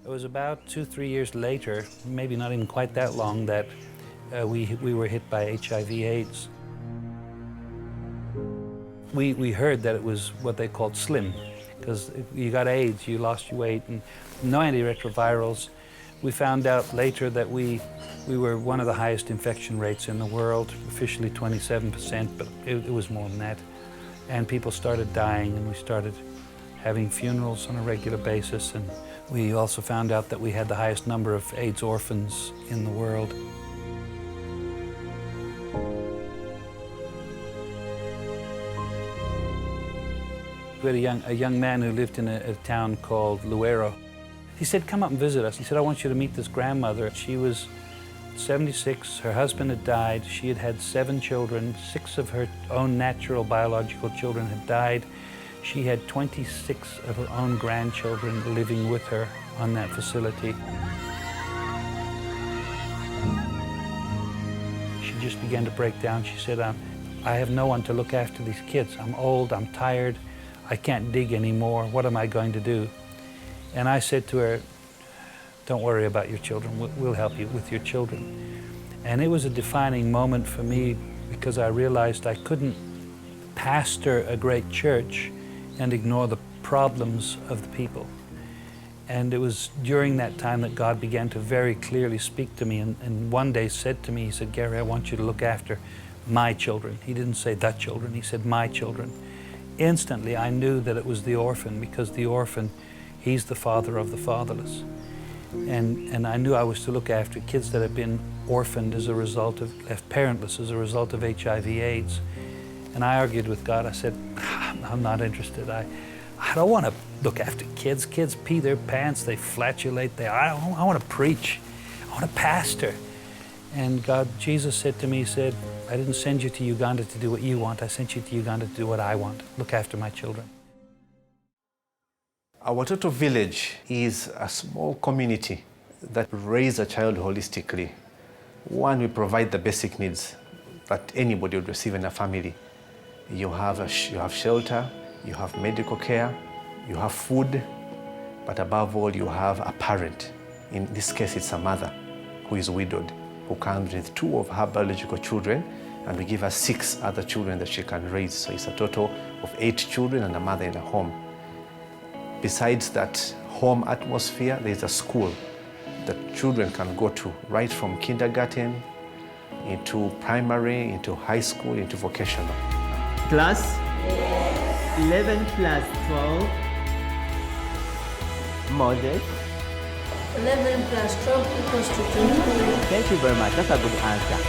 It was about 2-3 years later, maybe not even quite that long, that we were hit by HIV/AIDS. We heard that it was what they called slim, because if you got AIDS, you lost your weight, and no antiretrovirals. We found out later that we were one of the highest infection rates in the world, officially 27%, but it was more than that. And people started dying, and we started having funerals on a regular basis, and we also found out that we had the highest number of AIDS orphans in the world. We had a young man who lived in a town called Luero. He said, come up and visit us. He said, I want you to meet this grandmother. She was 76, her husband had died, she had had 7 children, 6 of her own natural biological children had died. She had 26 of her own grandchildren living with her on that facility. She just began to break down. She said, I have no one to look after these kids. I'm old, I'm tired, I can't dig anymore. What am I going to do? And I said to her, don't worry about your children. We'll help you with your children. And it was a defining moment for me because I realized I couldn't pastor a great church and ignore the problems of the people. And it was during that time that God began to very clearly speak to me and one day said to me, he said, Gary, I want you to look after my children. He didn't say the children, he said my children. Instantly I knew that it was the orphan, because the orphan, he's the father of the fatherless. And I knew I was to look after kids that had been orphaned as a result of, left parentless as a result of HIV/AIDS. And I argued with God. I said, I'm not interested. I don't want to look after kids. Kids pee their pants, they flatulate, I want to preach. I want to pastor. And Jesus said to me, he said, I didn't send you to Uganda to do what you want. I sent you to Uganda to do what I want, look after my children. Our Watoto village is a small community that raises a child holistically. One, we provide the basic needs that anybody would receive in a family. You have shelter, you have medical care, you have food, but above all, you have a parent. In this case, it's a mother who is widowed, who comes with 2 of her biological children, and we give her 6 other children that she can raise. So it's a total of 8 children and a mother in a home. Besides that home atmosphere, there's a school that children can go to, right from kindergarten, into primary, into high school, into vocational. Plus 11 plus 12. Model. 11 plus 12 equals to 23. Thank you very much. That's a good answer.